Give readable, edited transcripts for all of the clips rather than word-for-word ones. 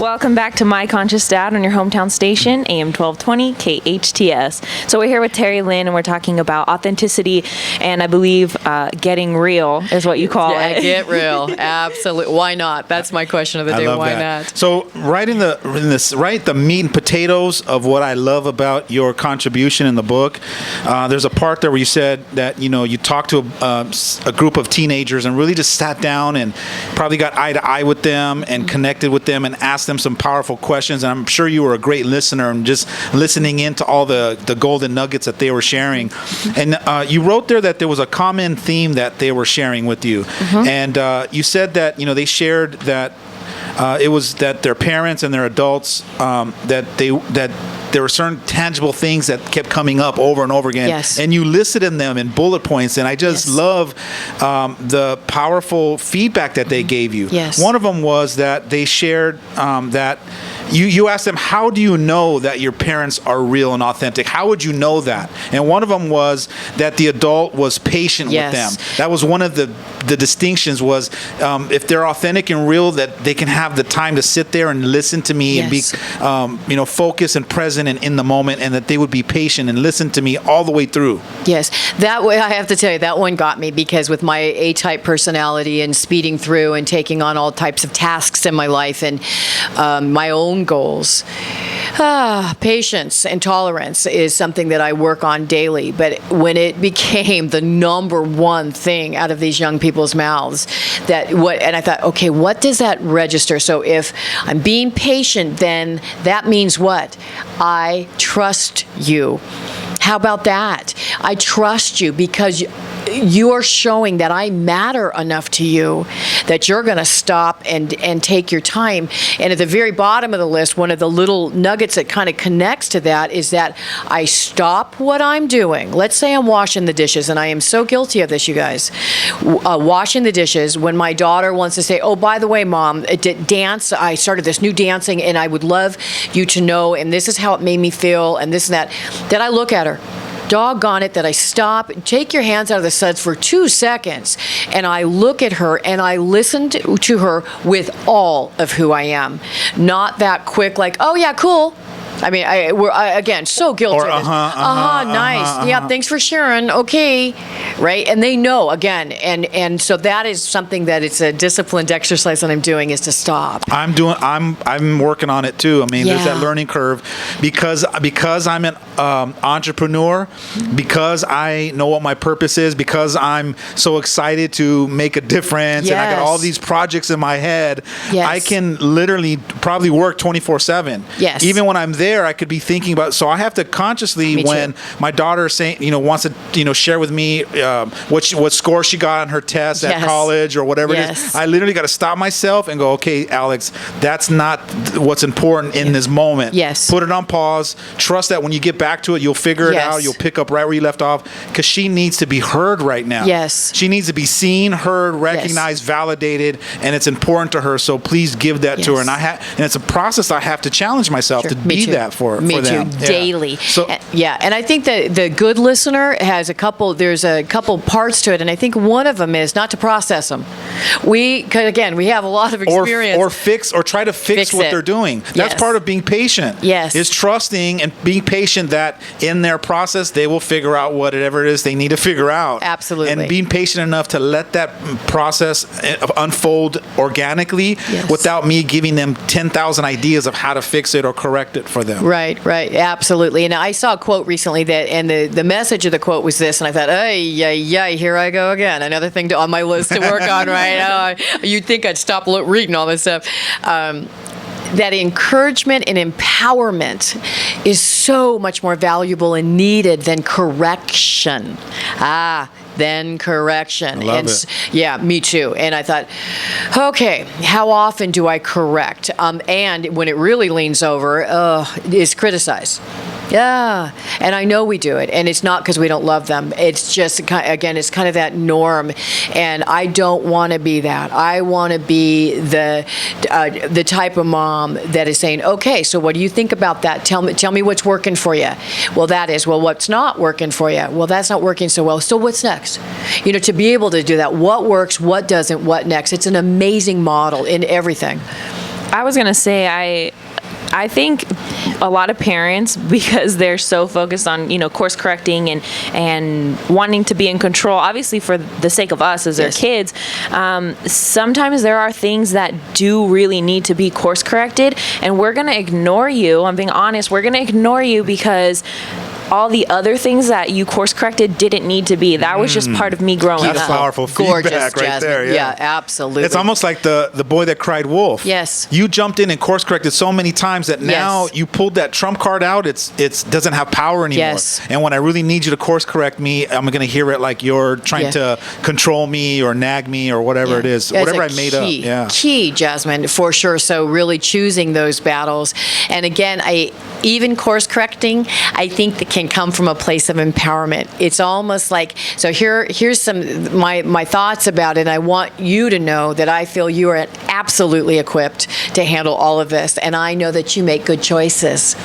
Welcome back to My Conscious Dad on your hometown station, AM 1220 KHTS. So we're here with Terry Lynn, and we're talking about authenticity, and I believe getting real is what you call it. Get real, absolutely. Why not? That's my question of the day. Why not? So right in the meat and potatoes of what I love about your contribution in the book, there's a part there where you said that you talked to a group of teenagers and really just sat down and probably got eye to eye with them and connected with them and asked them some powerful questions. And I'm sure you were a great listener and just listening into all the golden nuggets that they were sharing. And you wrote there that there was a common theme that they were sharing with you. And you said that they shared that it was that their parents and their adults that there were certain tangible things that kept coming up over and over again. Yes. And you listed them in bullet points, and I just love the powerful feedback that they gave you. Yes. One of them was that they shared that you asked them, how do you know that your parents are real and authentic? How would you know that? And one of them was that the adult was patient with them. That was one of the distinctions was if they're authentic and real, that they can have the time to sit there and listen to me and be focused and present and in the moment, and that they would be patient and listen to me all the way through. Yes, that way I have to tell you, that one got me, because with my A-type personality and speeding through and taking on all types of tasks in my life and my own goals, patience and tolerance is something that I work on daily. But when it became the number one thing out of these young people's mouths, and I thought, okay, what does that register? So if I'm being patient, then that means what? I trust you. How about that? I trust you because you're showing that I matter enough to you that you're going to stop and take your time. And at the very bottom of the list, one of the little nuggets that kind of connects to that is that I stop what I'm doing. Let's say I'm washing the dishes, and I am so guilty of this, you guys. Washing the dishes, when my daughter wants to say, oh, by the way, Mom, dance, I started this new dancing, and I would love you to know, and this is how it made me feel, and this and that. Then I look at her. Doggone it, that I stop, take your hands out of the suds for 2 seconds, and I look at her and I listen to her with all of who I am. Not that quick, like, oh yeah, cool. I mean, we're again so guilty. Or nice. Yeah, thanks for sharing. Okay, right? And they know again, and so that is something that it's a disciplined exercise that I'm doing, is to stop. I'm working on it too. I mean, there's that learning curve because I'm an entrepreneur, because I know what my purpose is, because I'm so excited to make a difference, and I got all these projects in my head. I can literally probably work 24/7. Yes. Even when I'm there, I could be thinking about. So I have to consciously, when my daughter wants to share with me what score she got on her test at college or whatever it is, I literally got to stop myself and go, okay, Alex, that's not what's important in this moment. Yes. Put it on pause. Trust that when you get back to it, you'll figure it out. You'll pick up right where you left off, because she needs to be heard right now. Yes. She needs to be seen, heard, recognized, validated, and it's important to her. So please give that to her. And it's a process I have to challenge myself to be that for them. Me too, daily. So, and I think that the good listener has there's a couple parts to it, and I think one of them is not to process them. We have a lot of experience. Or try to fix what they're doing. That's part of being patient. Yes. Is trusting and being patient that in their process they will figure out whatever it is they need to figure out. Absolutely. And being patient enough to let that process unfold organically without me giving them 10,000 ideas of how to fix it or correct it for them. Right, absolutely. And I saw a quote recently and the message of the quote was this, and I thought, here I go again, another thing on my list to work on, right? You'd think I'd stop reading all this stuff. That encouragement and empowerment is so much more valuable and needed than correction. Then correction. I love it. Yeah, me too. And I thought, okay, how often do I correct? And when it really leans over, is criticize. Yeah, and I know we do it, and it's not because we don't love them. It's just, again, it's kind of that norm, and I don't want to be that. I want to be the type of mom that is saying, okay, so what do you think about that? Tell me what's working for you. Well, what's not working for you? Well, that's not working so well. So what's next? To be able to do that. What works? What doesn't? What next? It's an amazing model in everything. I was gonna say I think a lot of parents, because they're so focused on, course correcting and wanting to be in control, obviously for the sake of us as their kids, sometimes there are things that do really need to be course corrected, and we're going to ignore you. I'm being honest. We're going to ignore you because all the other things that you course corrected didn't need to be. That was just part of me growing up. That's powerful Gorgeous, feedback right Jasmine. there. Yeah, absolutely. It's almost like the boy that cried wolf. Yes. You jumped in and course corrected so many times that now Yes. you pulled that trump card out. It's doesn't have power anymore. Yes. And when I really need you to course correct me, I'm going to hear it like you're trying to control me or nag me or whatever it is. That's Whatever a I made up. Yeah. Key, Jasmine, for sure. So really choosing those battles. And again, even course correcting, I think that can come from a place of empowerment. It's almost like, so here's some my thoughts about it. I want you to know that I feel you are absolutely equipped to handle all of this, and I know that you make good choices.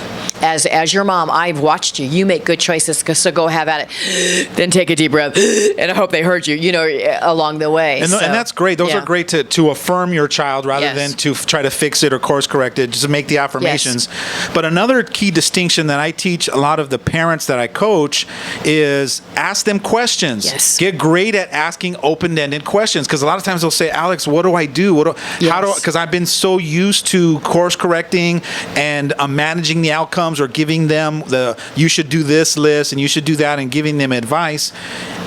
As your mom, I've watched you. You make good choices, so go have at it. Then take a deep breath, and I hope they heard you, along the way. And that's great. Those are great to affirm your child rather than to try to fix it or course correct it, just to make the affirmations. But another key distinction that I teach a lot of the parents that I coach is ask them questions. Yes. Get great at asking open-ended questions, because a lot of times they'll say, Alex, what do I do? Because I've been so used to course correcting and managing the outcomes or giving them you should do this list and you should do that and giving them advice.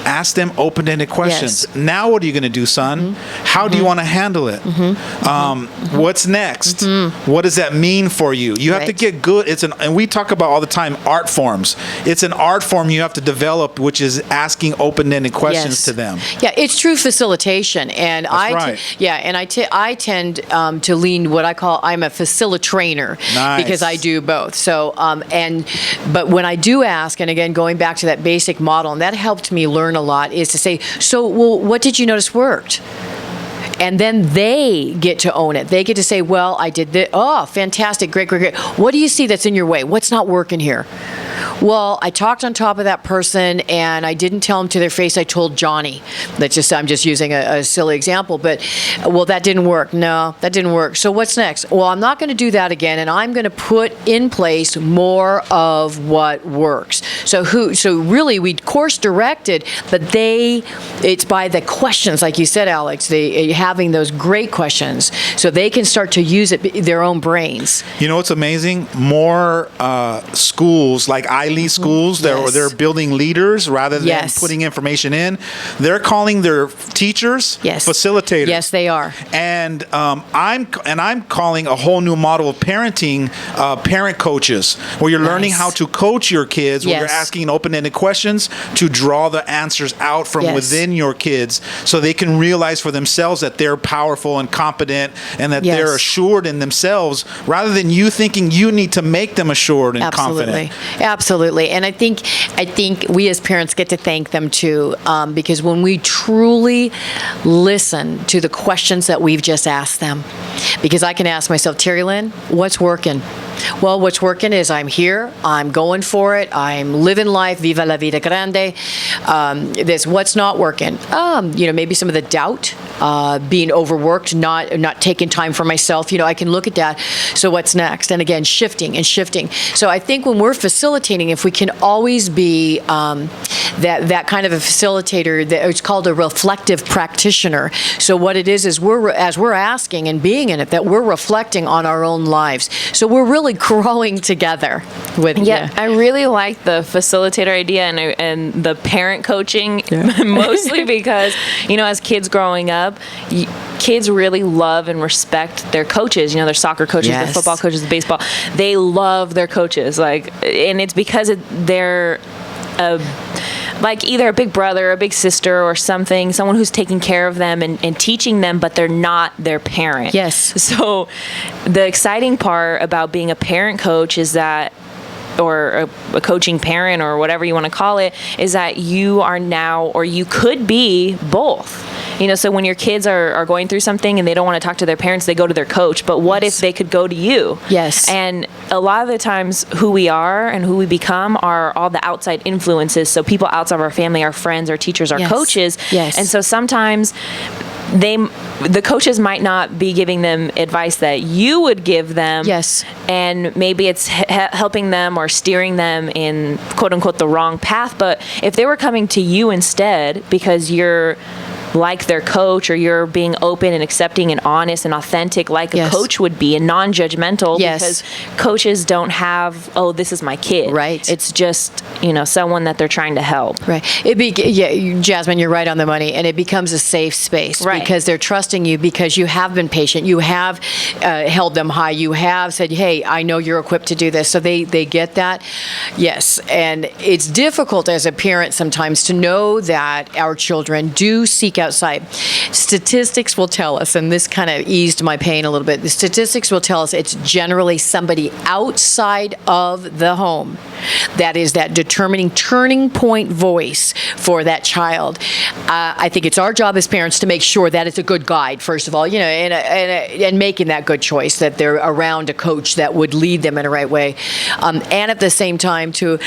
Ask them open-ended questions. Yes. Now what are you going to do, son? How do you want to handle it? What's next? What does that mean for you? You have to get good. And we talk about all the time art forms. It's an art form you have to develop, which is asking open-ended questions to them. Yeah, it's true facilitation, and That's I tend to lean what I call I'm a facilitator because I do both. So but when I do ask, and again going back to that basic model, and that helped me learn a lot, is to say, so well, what did you notice worked? And then they get to own it. They get to say, well, I did this. Oh, fantastic. Great. What do you see that's in your way? What's not working here? Well, I talked on top of that person, and I didn't tell them to their face. I told Johnny. I'm just using a silly example, but, well, that didn't work. No, that didn't work. So what's next? Well, I'm not going to do that again, and I'm going to put in place more of what works. So really, we course directed, but it's by the questions, like you said, Alex, having those great questions, so they can start to use it, their own brains. You know what's amazing? More schools like I-Lead schools, they're building leaders rather than putting information in. They're calling their teachers facilitators. Yes, they are. And I'm calling a whole new model of parenting, parent coaches, where you're learning how to coach your kids, where you're asking open-ended questions to draw the answers out from within your kids, so they can realize for themselves that they're powerful and competent, and that they're assured in themselves, rather than you thinking you need to make them assured and confident. Absolutely. And I think we as parents get to thank them too, because when we truly listen to the questions that we've just asked them, because I can ask myself, Terry Lynn, what's working? Well, what's working is I'm here, I'm going for it, I'm living life, viva la vida grande. What's not working? Maybe some of the doubt, being overworked, not taking time for myself. I can look at that. So what's next? And again, shifting. So I think when we're facilitating, if we can always be that kind of a facilitator, it's called a reflective practitioner. So what it is as we're asking and being in it, that we're reflecting on our own lives. So we're really growing together with I really like the facilitator idea and the parent coaching, mostly because as kids growing up, kids really love and respect their coaches. Their soccer coaches, their football coaches, baseball. They love their coaches, and it's because they're like either a big brother, a big sister, or someone who's taking care of them and teaching them, but they're not their parent. Yes. So the exciting part about being a parent coach is that, or a coaching parent, or whatever you want to call it, is that you are now, or you could be both. So when your kids are going through something and they don't want to talk to their parents, they go to their coach. But what if they could go to you? Yes. And a lot of the times who we are and who we become are all the outside influences. So people outside of our family, our friends, our teachers, our coaches. Yes. And so sometimes the coaches might not be giving them advice that you would give them. Yes. And maybe it's helping them or steering them in quote unquote the wrong path. But if they were coming to you instead because you're like their coach, or you're being open and accepting and honest and authentic like a coach would be, and non-judgmental, because coaches don't have, oh, this is my kid. Right. It's just, someone that they're trying to help. Right. Jasmine, you're right on the money. And it becomes a safe space because they're trusting you, because you have been patient. You have held them high. You have said, hey, I know you're equipped to do this. So they get that. Yes. And it's difficult as a parent sometimes to know that our children do seek outside. Statistics will tell us, and this kind of eased my pain a little bit, the statistics will tell us it's generally somebody outside of the home that is that determining turning point voice for that child. I think it's our job as parents to make sure that it's a good guide, first of all, and making that good choice, that they're around a coach that would lead them in the right way. And at the same time to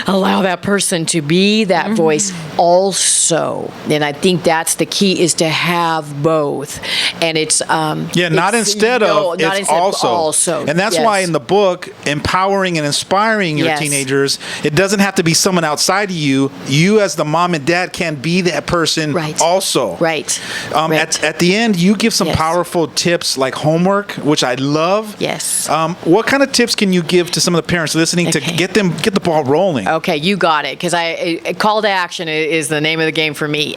allow that person to be that voice also. And I think that's the key, is to have both. And it's not instead of, it's also. And that's why in the book, empowering and inspiring your teenagers, it doesn't have to be someone outside of you. You as the mom and dad can be that person also. Right. At the end, you give some powerful tips like homework, which I love. Yes. What kind of tips can you give to some of the parents listening to get the ball rolling? Okay, you got it. Because call to action is the name of the game for me.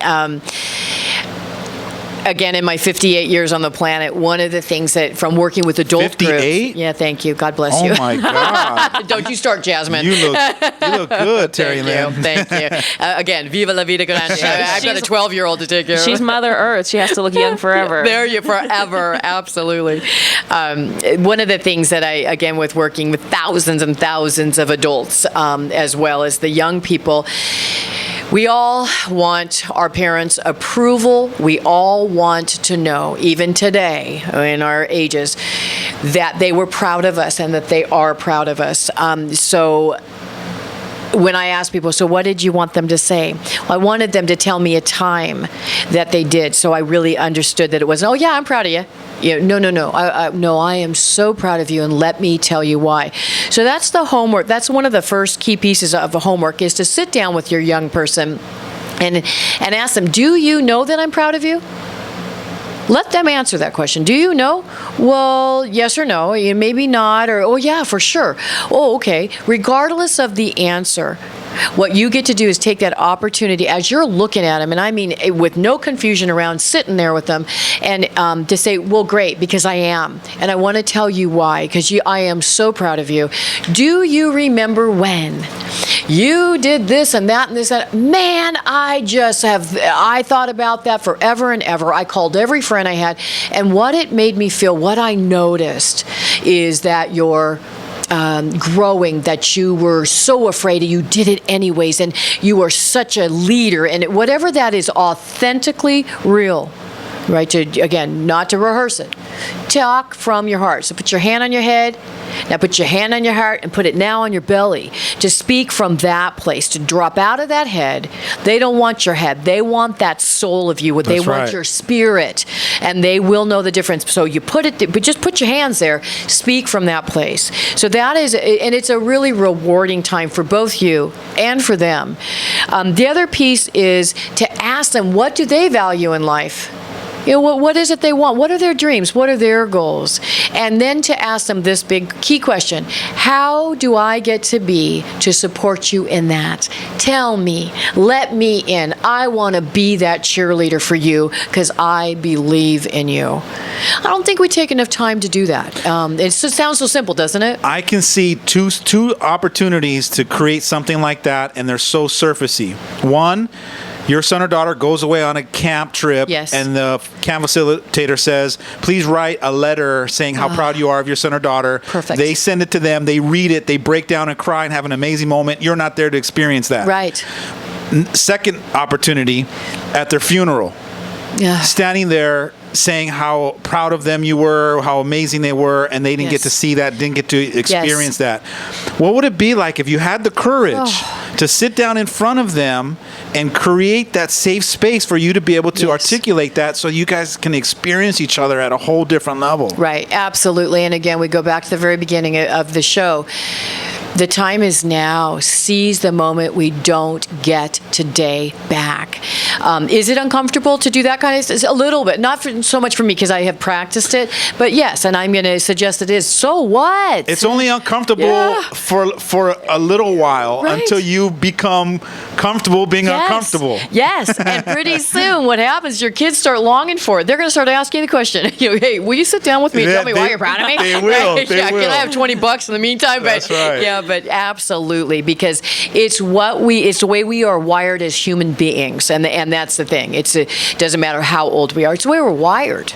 Again, in my 58 years on the planet, one of the things that from working with adult 58? groups. Yeah, thank you. God bless you. Oh my God. Don't you start, Jasmine. You look good, Terry Lynn. Thank you. Again, viva la vida grande. I've got a 12-year-old to take care of. She's Mother Earth. She has to look young forever. There you forever. Absolutely. One of the things that again, with working with thousands and thousands of adults, as well as the young people, we all want our parents' approval. We all want to know, even today in our ages, that they were proud of us and that they are proud of us. So when I ask people, so what did you want them to say? Well, I wanted them to tell me a time that they did, so I really understood that it wasn't, oh yeah, I'm proud of you. No. I am so proud of you, and let me tell you why. So that's the homework. That's one of the first key pieces of the homework, is to sit down with your young person and ask them, do you know that I'm proud of you? Let them answer that question. Do you know? Well, yes or no. Maybe not. Or, oh, yeah, for sure. Oh, okay. Regardless of the answer, what you get to do is take that opportunity as you're looking at them, and I mean with no confusion around, sitting there with them, and to say, well, great, because I am. And I want to tell you why, because I am so proud of you. Do you remember when you did this and that and this and that? Man, I thought about that forever and ever. I called every friend I had, and what it made me feel, what I noticed is that you're growing, that you were so afraid and you did it anyways, and you were such a leader, and whatever that is, authentically real. Right? Again, not to rehearse it. Talk from your heart. So put your hand on your head. Now put your hand on your heart and put it now on your belly. To speak from that place. To drop out of that head. They don't want your head. They want that soul of you. They want your spirit. And they will know the difference. So you but just put your hands there. Speak from that place. So that is, and it's a really rewarding time for both you and for them. The other piece is to ask them, what do they value in life? What is it they want? What are their dreams? What are their goals? And then to ask them this big key question: how do I get to support you in that? Tell me. Let me in. I want to be that cheerleader for you because I believe in you. I don't think we take enough time to do that. It sounds so simple, doesn't it? I can see two opportunities to create something like that, and they're so surfacey. One, your son or daughter goes away on a camp trip, and the camp facilitator says, please write a letter saying how proud you are of your son or daughter. Perfect. They send it to them. They read it. They break down and cry and have an amazing moment. You're not there to experience that. Right. Second opportunity, at their funeral. Yeah. Standing there saying how proud of them you were, how amazing they were, and they didn't get to see that, didn't get to experience that. What would it be like if you had the courage to sit down in front of them and create that safe space for you to be able to articulate that so you guys can experience each other at a whole different level. Right, absolutely. And again, we go back to the very beginning of the show. The time is now. Seize the moment. We don't get today back. Is it uncomfortable to do that kind of stuff? A little bit. Not so much for me because I have practiced it, but yes, and I'm going to suggest it is. So what? It's only uncomfortable for a little while until you become comfortable being uncomfortable. Yes, and pretty soon what happens, your kids start longing for it. They're going to start asking the question, hey, will you sit down with me and tell me why you're proud of me? They will. Right? They will. Can I have $20 in the meantime? That's right. Yeah, but absolutely, because it's the way we are wired as human beings, and that's the thing. It doesn't matter how old we are. It's the way we're wired.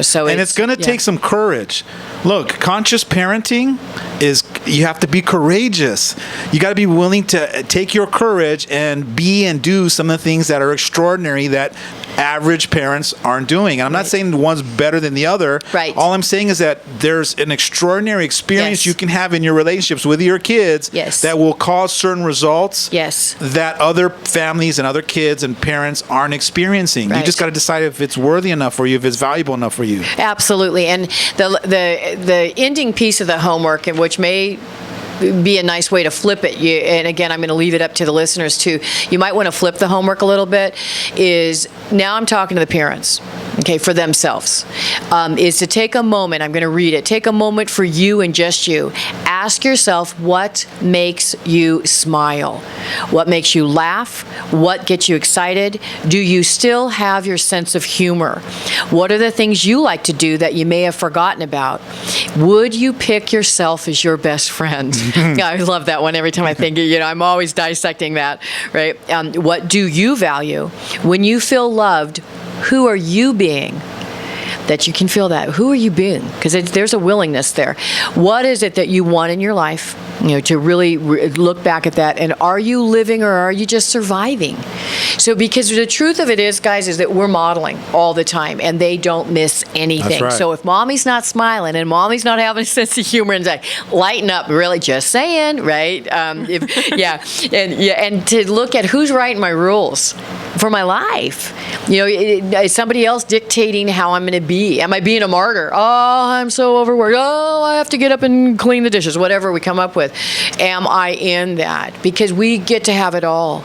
So and it's going to take some courage. Look, conscious parenting is you have to be courageous. You got to be willing to take your courage and be and do some of the things that are extraordinary that average parents aren't doing. And I'm not saying one's better than the other. Right. All I'm saying is that there's an extraordinary experience you can have in your relationships with your kids that will cause certain results that other families and other kids and parents aren't experiencing. You just got to decide if it's worthy enough for you, if it's valuable enough for you. Absolutely. And the ending piece of the homework, which may be a nice way to flip it, and again, I'm going to leave it up to the listeners too. You might want to flip the homework a little bit. Is now I'm talking to the parents, okay, for themselves. Is to take a moment. I'm going to read it. Take a moment for you and just you. Ask yourself what makes you smile, what makes you laugh, what gets you excited. Do you still have your sense of humor? What are the things you like to do that you may have forgotten about? Would you pick yourself as your best friend? I love that one every time I think it. I'm always dissecting that, right? What do you value? When you feel loved, who are you being? That you can feel that. Who are you being? Because there's a willingness there. What is it that you want in your life? To really look back at that. And are you living or are you just surviving? So, because the truth of it is, guys, is that we're modeling all the time and they don't miss anything. That's right. So if mommy's not smiling and mommy's not having a sense of humor and like, lighten up, really just saying, right? And to look at who's writing my rules for my life. Is somebody else dictating how I'm going to be? Am I being a martyr? Oh, I'm so overworked. Oh, I have to get up and clean the dishes, whatever we come up with. Am I in that? Because we get to have it all.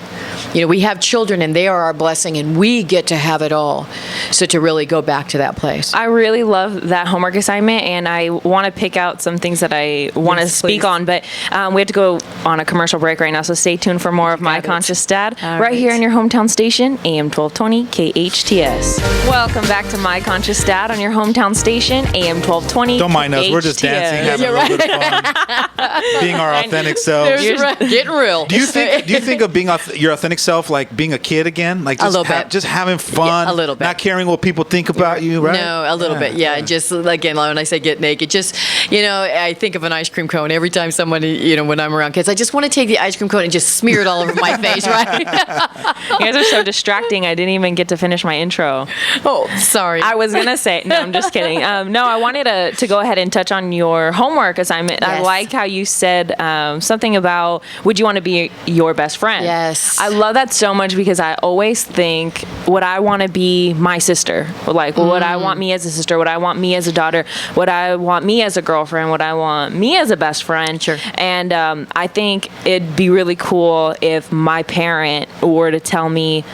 We have children and they are our blessing and we get to have it all. So to really go back to that place. I really love that homework assignment, and I want to pick out some things that I want to speak on, but we have to go on a commercial break right now, so stay tuned for more of My Conscious Dad right here on your hometown station, AM 1220 KHTS. Welcome back to My Conscious Dad on your hometown station, AM 1220 Don't mind us, we're just dancing, having a little bit of fun, being our authentic selves. Getting real. Do you think of being your authentic self like being a kid again? Like just, just having fun, a little bit. Not caring what people think about you, right? No, a little bit, yeah. Just again, when I say get naked, just I think of an ice cream cone every time somebody, when I'm around kids. I just want to take the ice cream cone and just smear it all over my face, right? You guys are so distracting. I didn't even get to finish my intro. Oh, sorry. I was gonna say no. I'm just kidding. No, I wanted to go ahead and touch on your homework assignment. Yes. I like how you said something about would you want to be your best friend? Yes. I love that so much because I always think, would I want to be my sister? Like, would I want me as a sister? Would I want me as a daughter? Would I want me as a girlfriend? Would I want me as a best friend? Sure. And I think it'd be really cool if my parent were to tell me,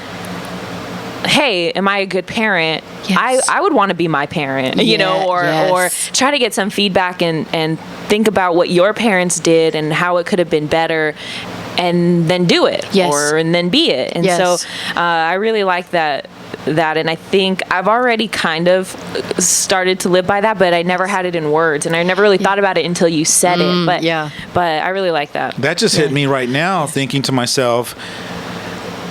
hey, am I a good parent? Yes. I would want to be my parent, or try to get some feedback and think about what your parents did and how it could have been better, and then do it, and then be it. And so I really like that, and I think I've already kind of started to live by that, but I never had it in words, and I never really thought about it until you said it. But I really like that. That just hit me right now, thinking to myself,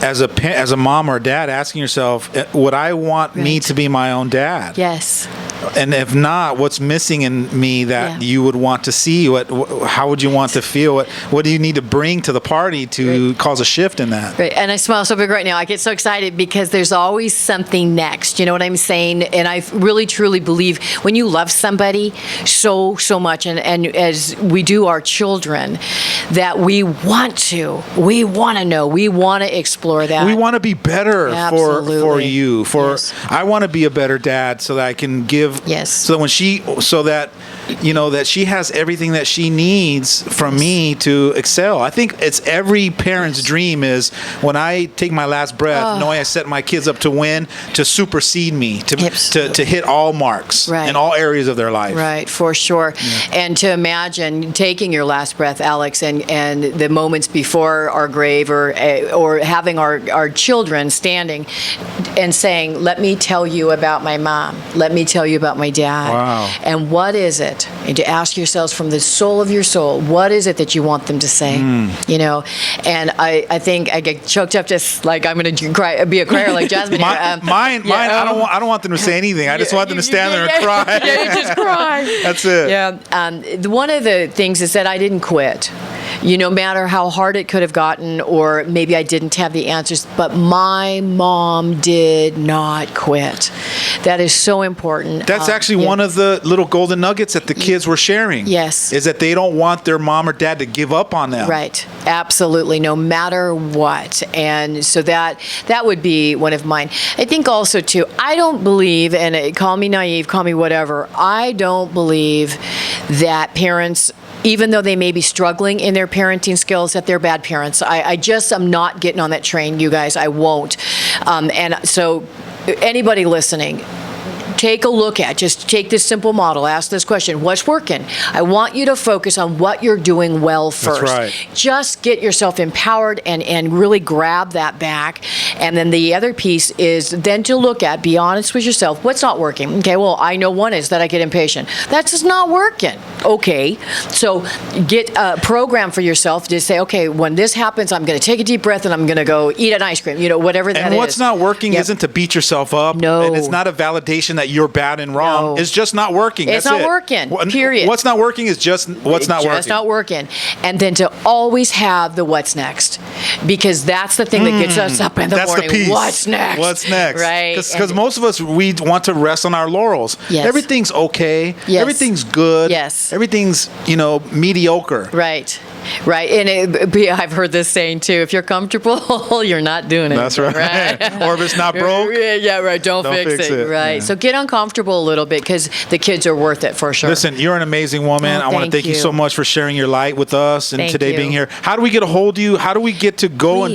as a mom or dad, asking yourself, would I want me to be my own dad? Yes. And if not, what's missing in me that you would want to see? How would you want to feel? What do you need to bring to the party to cause a shift in that? Right. And I smile so big right now. I get so excited because there's always something next. You know what I'm saying? And I really, truly believe when you love somebody so much, and as we do our children, that we want to know, we want to explore that. We want to be better for you. I want to be a better dad so that I can give. Yes. So that that she has everything that she needs from me to excel. I think it's every parent's dream is when I take my last breath, knowing I set my kids up to win, to supersede me, to hit all marks in all areas of their life. Right, for sure. Yeah. And to imagine taking your last breath, Alex, and the moments before our grave, or having our children standing and saying, "Let me tell you about my mom. Let me tell you about my dad." Wow. And what is it? And to ask yourselves from the soul of your soul, what is it that you want them to say? And I think I get choked up just like I'm going to cry, be a crier like Jasmine. Mine. I don't want them to say anything. I just want them to stand there and cry. Yeah, you just cry. That's it. Yeah. One of the things is that I didn't quit. No matter how hard it could have gotten, or maybe I didn't have the answers, but my mom did not quit. That is so important. That's actually one of the little golden nuggets that the kids were sharing. Yes. Is that they don't want their mom or dad to give up on them. Right. Absolutely. No matter what. And so that would be one of mine. I think also, too, I don't believe, and call me naive, call me whatever, I don't believe that parents, even though they may be struggling in their parenting skills, that they're bad parents. I just am not getting on that train, you guys. I won't. And so anybody listening, take a look at, just take this simple model, ask this question, what's working? I want you to focus on what you're doing well first. That's right. Just get yourself empowered and really grab that back. And then the other piece is then to look at, be honest with yourself, what's not working? Okay, well, I know one is that I get impatient. That's just not working. Okay, so get a program for yourself to say, okay, when this happens, I'm going to take a deep breath and I'm going to go eat an ice cream, whatever that is. And what's not working isn't to beat yourself up. No. And it's not a validation that you're bad and wrong. No. It's just not working. It's That's not working, period. What's not working is just what's not working. Just not working. And then to always have the what's next. Because that's the thing that gets us up in the morning. That's the piece. What's next? What's next? Right. Because most of us, we want to rest on our laurels. Yes. Everything's okay. Yes. Everything's good. Yes. Everything's, mediocre. Right. Right. And I've heard this saying too, if you're comfortable, you're not doing it. That's right. Or if it's not broke. Yeah, right. Don't fix it. Right. Yeah. So get uncomfortable a little bit because the kids are worth it for sure. Listen, you're an amazing woman. I want to thank you so much for sharing your light with us and today being here. How do we get a hold of you? How do we get to go and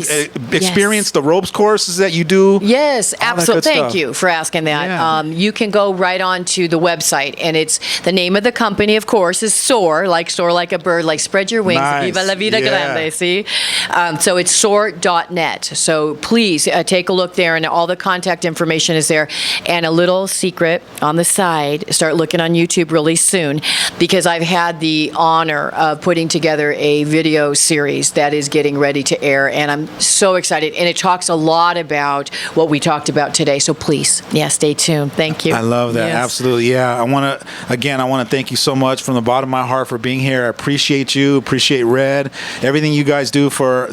experience the ropes courses that you do? Yes, absolutely. Thank you for asking that. Yeah. You can go right on to the website, and it's the name of the company, of course, is Soar like a bird, like spread your wings. Nice. Viva la vida grande, see? So it's soar.net. So please take a look there, and all the contact information is there. And a little secret on the side, start looking on YouTube really soon, because I've had the honor of putting together a video series that is getting ready to air, and I'm so excited. And it talks a lot about what we talked about today. So please, stay tuned. Thank you. I love that. Yes. Absolutely. Yeah. I want to thank you so much from the bottom of my heart for being here. I appreciate you, appreciate Red, everything you guys do for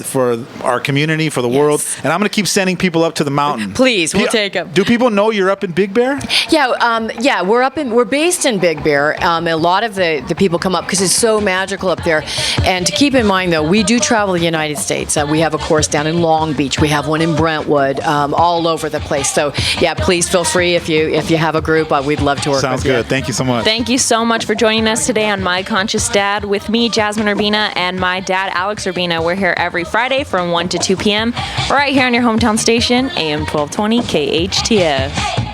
our community, for the world. And I'm going to keep sending people up to the mountain. Please, we'll take them. Do people know you're up in Big Bear? Yeah, we're based in Big Bear. A lot of the people come up because it's so magical up there. And to keep in mind, though, we do travel the United States. We have a course down in Long Beach. We have one in Brentwood, all over the place. So, please feel free if you have a group. We'd love to work with you. Sounds good. Thank you so much. Thank you so much for joining us today on My Conscious Dad with me, Jasmine Urbina, and my dad, Alex Urbina. We're here every Friday from 1 to 2 p.m. right here on your hometown station, AM 1220 KHTS.